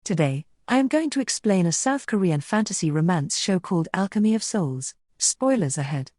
Today, I am going to explain a South Korean fantasy romance show called Alchemy of Souls. Spoilers ahead.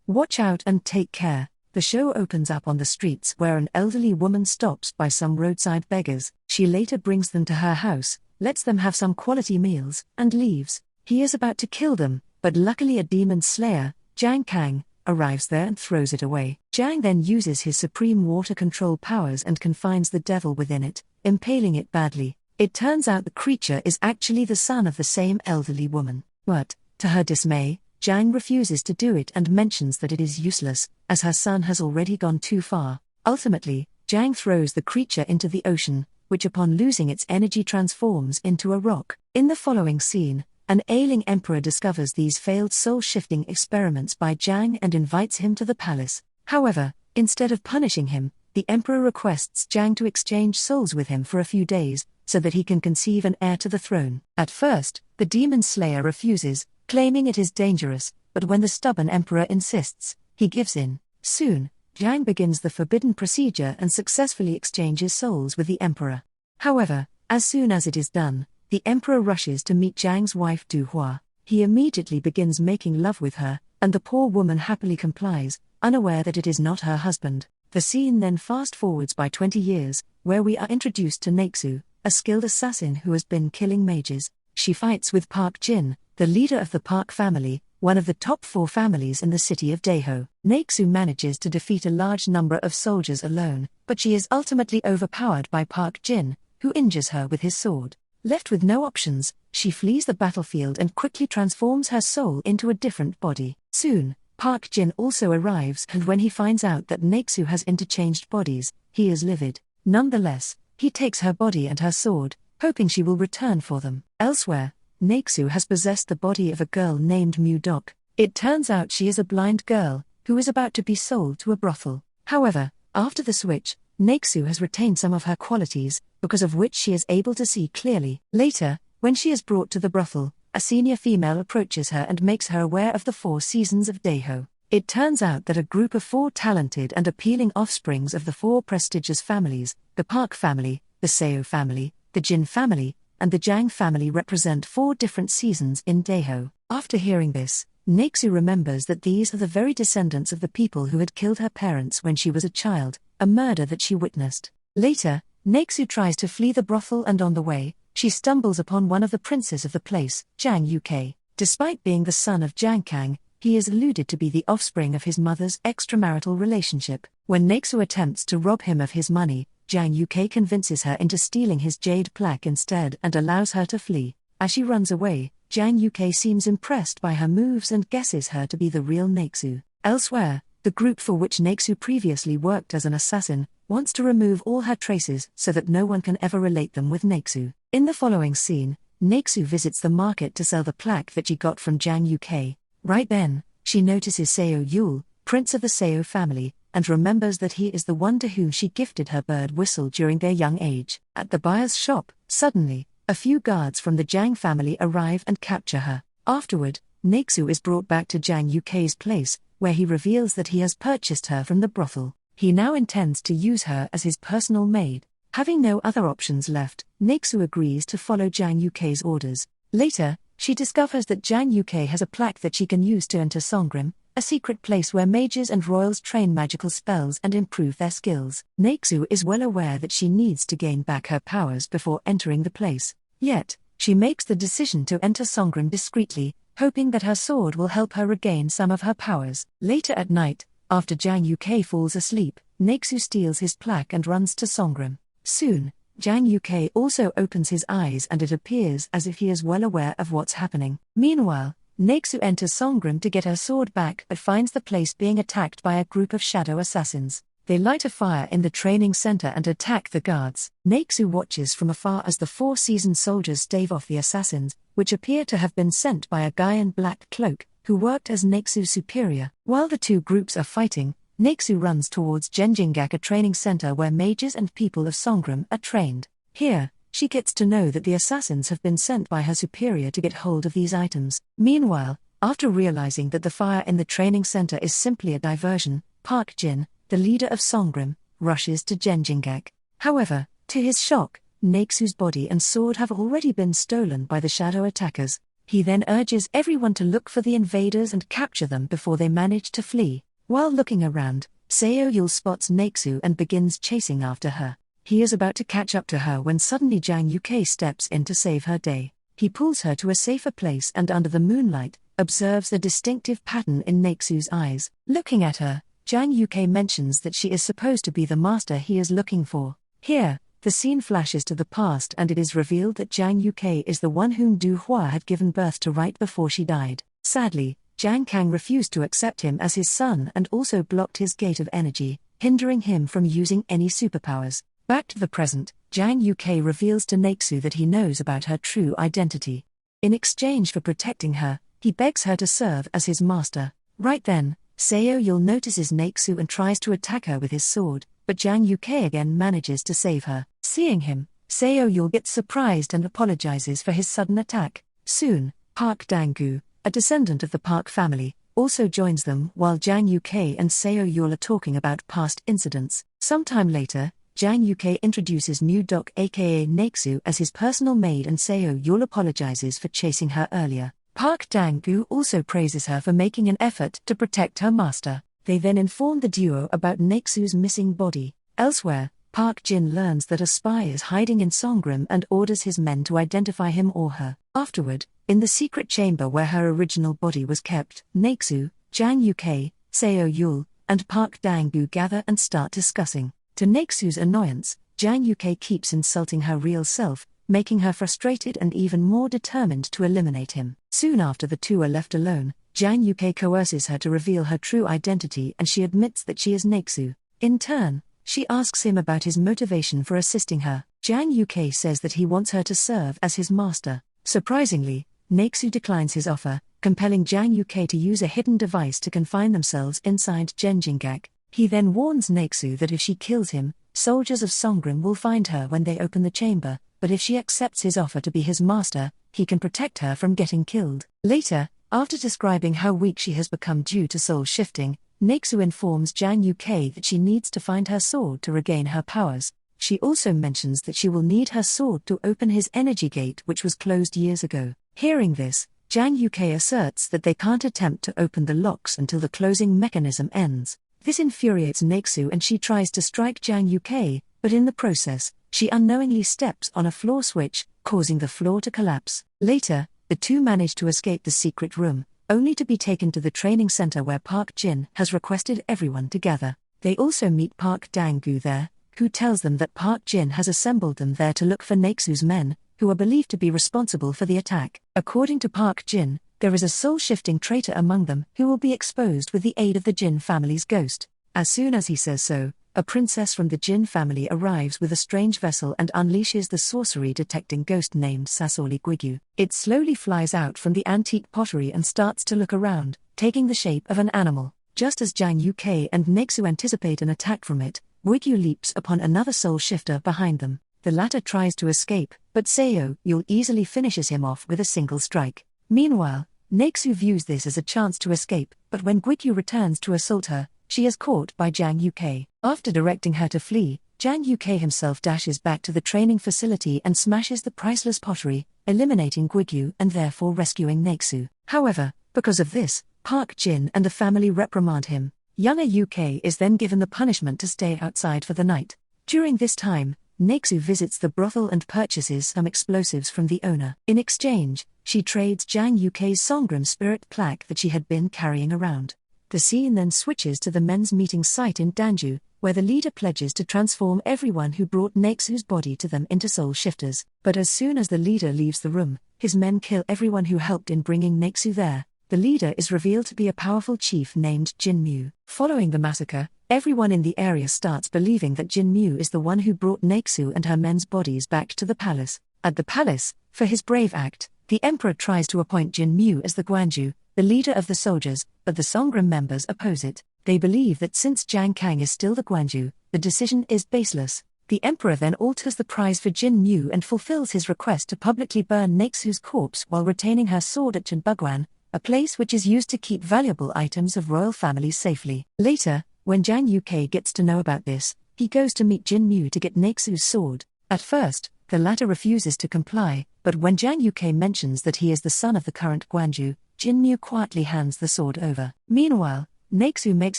Watch out and take care. The show opens up on the streets where an elderly woman stops by some roadside beggars. She later brings them to her house, lets them have some quality meals, and leaves. He is about to kill them, but luckily a demon slayer, Jang Kang, arrives there and throws it away. Jang then uses his supreme water control powers and confines the devil within it, impaling it badly. It turns out the creature is actually the son of the same elderly woman. But, to her dismay, Jang refuses to do it and mentions that it is useless, as her son has already gone too far. Ultimately, Jang throws the creature into the ocean, which upon losing its energy transforms into a rock. In the following scene, an ailing emperor discovers these failed soul-shifting experiments by Jang and invites him to the palace. However, instead of punishing him, the emperor requests Jang to exchange souls with him for a few days, so that he can conceive an heir to the throne. At first, the demon slayer refuses, claiming it is dangerous, but when the stubborn emperor insists, he gives in. Soon, Jang begins the forbidden procedure and successfully exchanges souls with the emperor. However, as soon as it is done, the emperor rushes to meet Jang's wife Du Hua. He immediately begins making love with her, and the poor woman happily complies, unaware that it is not her husband. The scene then fast-forwards by 20 years, where we are introduced to Naeksu, a skilled assassin who has been killing mages. She fights with Park Jin, the leader of the Park family, one of the top 4 families in the city of Daeho. Naeksu manages to defeat a large number of soldiers alone, but she is ultimately overpowered by Park Jin, who injures her with his sword. Left with no options, she flees the battlefield and quickly transforms her soul into a different body. Soon, Park Jin also arrives, and when he finds out that Naeksu has interchanged bodies, he is livid. Nonetheless, he takes her body and her sword, hoping she will return for them. Elsewhere, Naeksu has possessed the body of a girl named Mu-dok. It turns out she is a blind girl, who is about to be sold to a brothel. However, after the switch, Naeksu has retained some of her qualities, because of which she is able to see clearly. Later, when she is brought to the brothel, a senior female approaches her and makes her aware of the 4 seasons of Daeho. It turns out that a group of 4 talented and appealing offsprings of the 4 prestigious families, the Park family, the Seo family, the Jin family, and the Jang family represent 4 different seasons in Daeho. After hearing this, Naeksu remembers that these are the very descendants of the people who had killed her parents when she was a child, a murder that she witnessed. Later, Naeksu tries to flee the brothel, and on the way, she stumbles upon one of the princes of the place, Jang Uk. Despite being the son of Jang Kang, he is alluded to be the offspring of his mother's extramarital relationship. When Naeksu attempts to rob him of his money, Jang Uk convinces her into stealing his jade plaque instead and allows her to flee. As she runs away, Jang Uk seems impressed by her moves and guesses her to be the real Naeksu. Elsewhere, the group for which Naeksu previously worked as an assassin wants to remove all her traces so that no one can ever relate them with Naeksu. In the following scene, Naeksu visits the market to sell the plaque that she got from Jang Uk. Right then, she notices Seo Yul, prince of the Seo family, and remembers that he is the one to whom she gifted her bird whistle during their young age. At the buyer's shop, suddenly, a few guards from the Jang family arrive and capture her. Afterward, Naeksu is brought back to Jang Uk's place, where he reveals that he has purchased her from the brothel. He now intends to use her as his personal maid. Having no other options left, Naeksu agrees to follow Jang Uk's orders. Later, she discovers that Jang Uk has a plaque that she can use to enter Songrim, a secret place where mages and royals train magical spells and improve their skills. Naeksu is well aware that she needs to gain back her powers before entering the place. Yet, she makes the decision to enter Songrim discreetly, hoping that her sword will help her regain some of her powers. Later at night, after Jang Uk falls asleep, Naeksu steals his plaque and runs to Songrim. Soon, Jang Uk also opens his eyes and it appears as if he is well aware of what's happening. Meanwhile, Naeksu enters Songrim to get her sword back but finds the place being attacked by a group of shadow assassins. They light a fire in the training center and attack the guards. Naeksu watches from afar as the 4 seasoned soldiers stave off the assassins, which appear to have been sent by a guy in black cloak, who worked as Naeksu's superior. While the 2 groups are fighting, Naeksu runs towards Genjingak, a training center where mages and people of Songrim are trained. Here, she gets to know that the assassins have been sent by her superior to get hold of these items. Meanwhile, after realizing that the fire in the training center is simply a diversion, Park Jin, the leader of Songrim, rushes to Genjingak. However, to his shock, Nexu's body and sword have already been stolen by the shadow attackers. He then urges everyone to look for the invaders and capture them before they manage to flee. While looking around, Seo Yul spots Nexu and begins chasing after her. He is about to catch up to her when suddenly Jang Yuke steps in to save her day. He pulls her to a safer place and under the moonlight, observes a distinctive pattern in Nexu's eyes. Looking at her, Jang Yuke mentions that she is supposed to be the master he is looking for. Here, the scene flashes to the past and it is revealed that Jang Yuke is the one whom Du Hua had given birth to right before she died. Sadly, Jiang Kang refused to accept him as his son and also blocked his gate of energy, hindering him from using any superpowers. Back to the present, Jang Yuke reveals to Nexu that he knows about her true identity. In exchange for protecting her, he begs her to serve as his master. Right then, Seo Yul notices Nexu and tries to attack her with his sword, but Jang Yuke again manages to save her. Seeing him, Seo Yul gets surprised and apologizes for his sudden attack. Soon, Park Dang-gu, a descendant of the Park family, also joins them while Jang Yuke and Seo Yul are talking about past incidents. Sometime later, Jang Yuke introduces Mu Dok aka Nexu as his personal maid and Seo Yul apologizes for chasing her earlier. Park Dang-gu also praises her for making an effort to protect her master. They then inform the duo about Nexu's missing body. Elsewhere, Park Jin learns that a spy is hiding in Songgrim and orders his men to identify him or her. Afterward, in the secret chamber where her original body was kept, Nexu, Jang Yuke, Seo Yul, and Park Dang-gu gather and start discussing. To Nexu's annoyance, Jang Yuke keeps insulting her real self, making her frustrated and even more determined to eliminate him. Soon after the two are left alone, Jang Yuke coerces her to reveal her true identity and she admits that she is Nexu. In turn, she asks him about his motivation for assisting her. Jang Yuke says that he wants her to serve as his master. Surprisingly, Nexu declines his offer, compelling Jang Yuke to use a hidden device to confine themselves inside Genjingak. He then warns Nexu that if she kills him, soldiers of Songgrim will find her when they open the chamber, but if she accepts his offer to be his master, he can protect her from getting killed. Later, after describing how weak she has become due to soul shifting, Nexu informs Jang Yuke that she needs to find her sword to regain her powers. She also mentions that she will need her sword to open his energy gate which was closed years ago. Hearing this, Jang Yuke asserts that they can't attempt to open the locks until the closing mechanism ends. This infuriates Nexu and she tries to strike Jang Yuke, but in the process, she unknowingly steps on a floor switch, causing the floor to collapse. Later, the two manage to escape the secret room, only to be taken to the training center where Park Jin has requested everyone to gather. They also meet Park Dang-gu there, who tells them that Park Jin has assembled them there to look for Nexu's men, who are believed to be responsible for the attack. According to Park Jin, there is a soul-shifting traitor among them who will be exposed with the aid of the Jin family's ghost. As soon as he says so, a princess from the Jin family arrives with a strange vessel and unleashes the sorcery-detecting ghost named Sasori Guigyu. It slowly flies out from the antique pottery and starts to look around, taking the shape of an animal. Just as Jang Yuke and Nexu anticipate an attack from it, Guigyu leaps upon another soul-shifter behind them. The latter tries to escape, but Seo Yul easily finishes him off with a single strike. Meanwhile, Nexu views this as a chance to escape, but when Guigyu returns to assault her, she is caught by Jang Yuke. After directing her to flee, Jang Yuke himself dashes back to the training facility and smashes the priceless pottery, eliminating Guigyu and therefore rescuing Nexu. However, because of this, Park Jin and the family reprimand him. Younger Yuke is then given the punishment to stay outside for the night. During this time, Nexu visits the brothel and purchases some explosives from the owner. In exchange, she trades Jang Yuke's Songgrim spirit plaque that she had been carrying around. The scene then switches to the men's meeting site in Danju, where the leader pledges to transform everyone who brought Nexu's body to them into soul shifters. But as soon as the leader leaves the room, his men kill everyone who helped in bringing Nexu there. The leader is revealed to be a powerful chief named Jin Mu. Following the massacre, everyone in the area starts believing that Jin Mu is the one who brought Nexu and her men's bodies back to the palace. At the palace, for his brave act, the emperor tries to appoint Jin Mu as the Guanju, the leader of the soldiers, but the Songgrim members oppose it. They believe that since Jiang Kang is still the Guanju, the decision is baseless. The emperor then alters the prize for Jin Mu and fulfills his request to publicly burn Nexu's corpse while retaining her sword at Jinbugwan, a place which is used to keep valuable items of royal families safely. Later, when Jang Yuke gets to know about this, he goes to meet Jin Mu to get Nexu's sword. At first, The latter refuses to comply, but when Zhang Yuke mentions that he is the son of the current Guanju, Jinmu quietly hands the sword over. Meanwhile, Nexu makes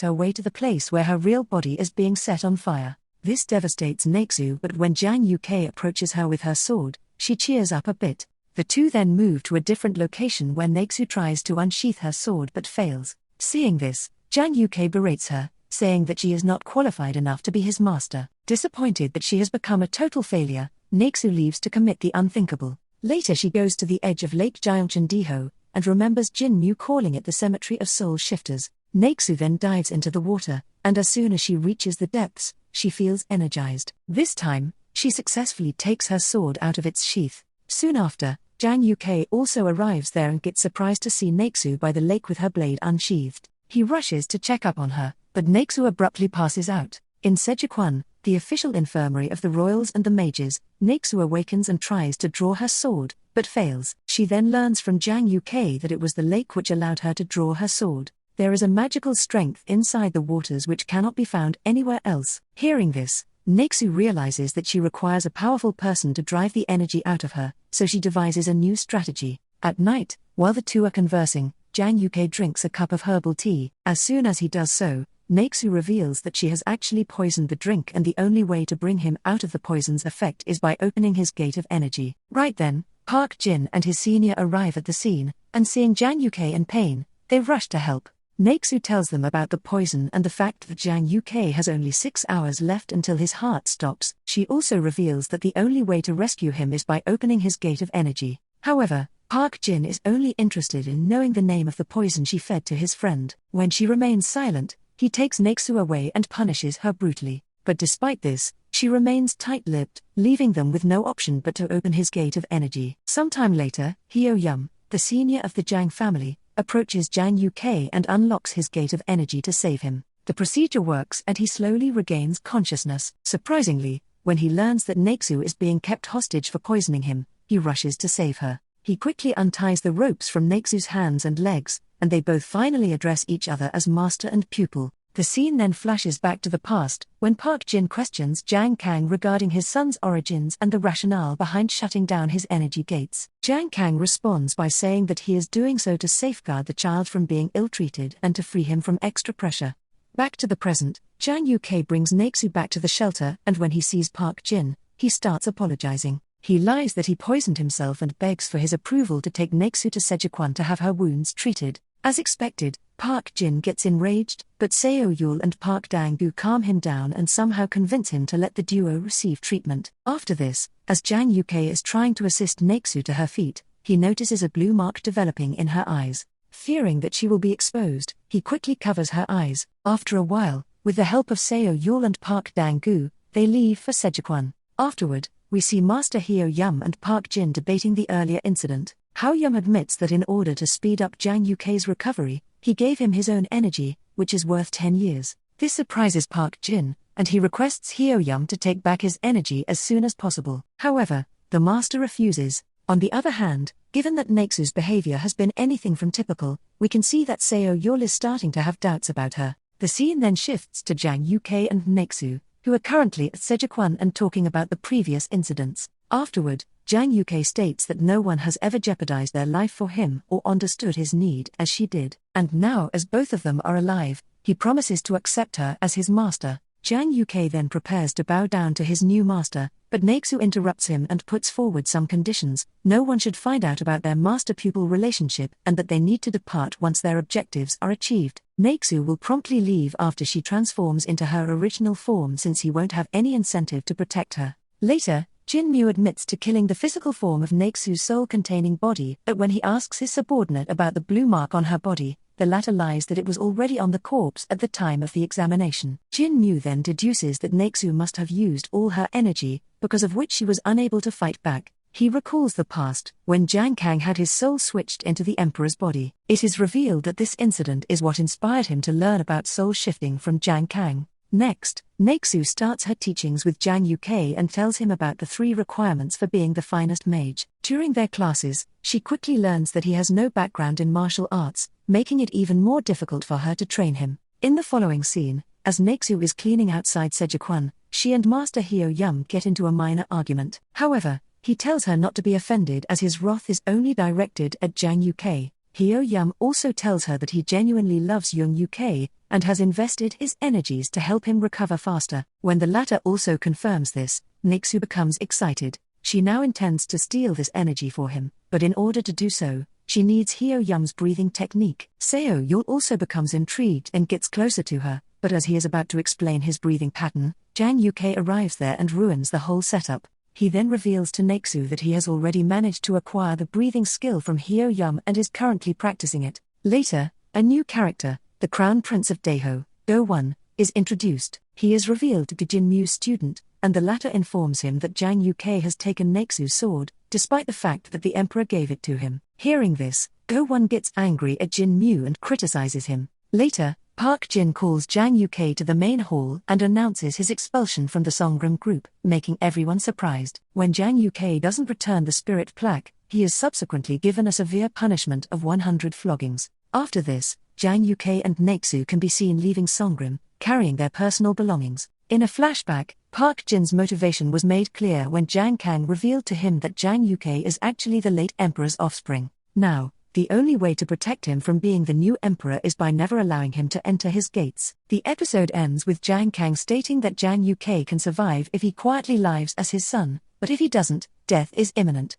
her way to the place where her real body is being set on fire. This devastates Nexu, but when Zhang Yuke approaches her with her sword, she cheers up a bit. The two then move to a different location where Nexu tries to unsheath her sword but fails. Seeing this, Zhang Yuke berates her, saying that she is not qualified enough to be his master. Disappointed that she has become a total failure, Nexu leaves to commit the unthinkable. Later she goes to the edge of Lake Gyeongchon-diho, and remembers Jinmu calling it the Cemetery of Soul Shifters. Nexu then dives into the water, and as soon as she reaches the depths, she feels energized. This time, she successfully takes her sword out of its sheath. Soon after, Zhang Yuke also arrives there and gets surprised to see Nexu by the lake with her blade unsheathed. He rushes to check up on her, but Nexu abruptly passes out. In Sejikwon, the official infirmary of the royals and the mages, Nexu awakens and tries to draw her sword, but fails. She then learns from Zhang Yuke that it was the lake which allowed her to draw her sword. There is a magical strength inside the waters which cannot be found anywhere else. Hearing this, Nexu realizes that she requires a powerful person to drive the energy out of her, so she devises a new strategy. At night, while the two are conversing, Zhang Yuke drinks a cup of herbal tea. As soon as he does so, Nexu reveals that she has actually poisoned the drink, and the only way to bring him out of the poison's effect is by opening his gate of energy. Right then, Park Jin and his senior arrive at the scene, and seeing Zhang Yuke in pain, they rush to help. Nexu tells them about the poison and the fact that Zhang Yuke has only 6 hours left until his heart stops. She also reveals that the only way to rescue him is by opening his gate of energy. However, Park Jin is only interested in knowing the name of the poison she fed to his friend. When she remains silent, he takes Nexu away and punishes her brutally. But despite this, she remains tight-lipped, leaving them with no option but to open his gate of energy. Sometime later, Hyo Yum, the senior of the Jang family, approaches Zhang Yuke and unlocks his gate of energy to save him. The procedure works and he slowly regains consciousness. Surprisingly, when he learns that Nexu is being kept hostage for poisoning him, he rushes to save her. He quickly unties the ropes from Nexu's hands and legs, and they both finally address each other as master and pupil. The scene then flashes back to the past, when Park Jin questions Zhang Kang regarding his son's origins and the rationale behind shutting down his energy gates. Zhang Kang responds by saying that he is doing so to safeguard the child from being ill-treated and to free him from extra pressure. Back to the present, Zhang Yuke brings Nexu back to the shelter, and when he sees Park Jin, he starts apologizing. He lies that he poisoned himself and begs for his approval to take Nexu to Sejikwon to have her wounds treated. As expected, Park Jin gets enraged, but Seo Yul and Park Dang-gu calm him down and somehow convince him to let the duo receive treatment. After this, as Zhang Yuke is trying to assist Nexu to her feet, he notices a blue mark developing in her eyes. Fearing that she will be exposed, he quickly covers her eyes. After a while, with the help of Seo Yul and Park Dang-gu, they leave for Sejikwon. Afterward, we see Master Hyo Yum and Park Jin debating the earlier incident. Hyo Yum admits that in order to speed up Zhang Yuke's recovery, he gave him his own energy, which is worth 10 years. This surprises Park Jin, and he requests Hyo Yum to take back his energy as soon as possible. However, the master refuses. On the other hand, given that Nexu's behavior has been anything from typical, we can see that Seo Yul is starting to have doubts about her. The scene then shifts to Zhang Yuke and Nexu, who are currently at Sejikwon and talking about the previous incidents. Afterward, Zhang Yuke states that no one has ever jeopardized their life for him or understood his need as she did, and now as both of them are alive, he promises to accept her as his master. Zhang Yuke then prepares to bow down to his new master, but Nexu interrupts him and puts forward some conditions. No one should find out about their master-pupil relationship and that they need to depart once their objectives are achieved. Nexu will promptly leave after she transforms into her original form, since he won't have any incentive to protect her. Later, Jinmu admits to killing the physical form of Nexu's soul-containing body, but when he asks his subordinate about the blue mark on her body, the latter lies that it was already on the corpse at the time of the examination. Jinmu then deduces that Nexu must have used all her energy, because of which she was unable to fight back. He recalls the past, when Zhang Kang had his soul switched into the emperor's body. It is revealed that this incident is what inspired him to learn about soul shifting from Zhang Kang. Next, Nexu starts her teachings with Zhang Yuke and tells him about the 3 requirements for being the finest mage. During their classes, she quickly learns that he has no background in martial arts, making it even more difficult for her to train him. In the following scene, as Nexu is cleaning outside Sejikwon, She and Master Hyo Yum get into a minor argument. However, he tells her not to be offended as his wrath is only directed at Jang Uk. Hyo Yum also tells her that he genuinely loves Young Uk and has invested his energies to help him recover faster. When the latter also confirms this, Nixu becomes excited. She now intends to steal this energy for him, but in order to do so, she needs Hyo Yum's breathing technique. Seo Yul also becomes intrigued and gets closer to her, but as he is about to explain his breathing pattern, Jang Uk arrives there and ruins the whole setup. He then reveals to Nixu that he has already managed to acquire the breathing skill from Hyo Yum and is currently practicing it. Later, a new character, the Crown Prince of Daeho, Do-won, is introduced. He is revealed to be Jin Mu's student, and the latter informs him that Jang Uk has taken Nixu's sword, despite the fact that the Emperor gave it to him. Hearing this, Do-won gets angry at Jin Mu and criticizes him. Later, Park Jin calls Jang Uk to the main hall and announces his expulsion from the Songram group, making everyone surprised. When Jang Uk doesn't return the spirit plaque, he is subsequently given a severe punishment of 100 floggings. After this, Jang Uk and Nixu can be seen leaving Songram, carrying their personal belongings. In a flashback, Park Jin's motivation was made clear when Jang Kang revealed to him that Jang Uk is actually the late emperor's offspring. Now, the only way to protect him from being the new emperor is by never allowing him to enter his gates. The episode ends with Jang Kang stating that Jang Uk can survive if he quietly lives as his son, but if he doesn't, death is imminent.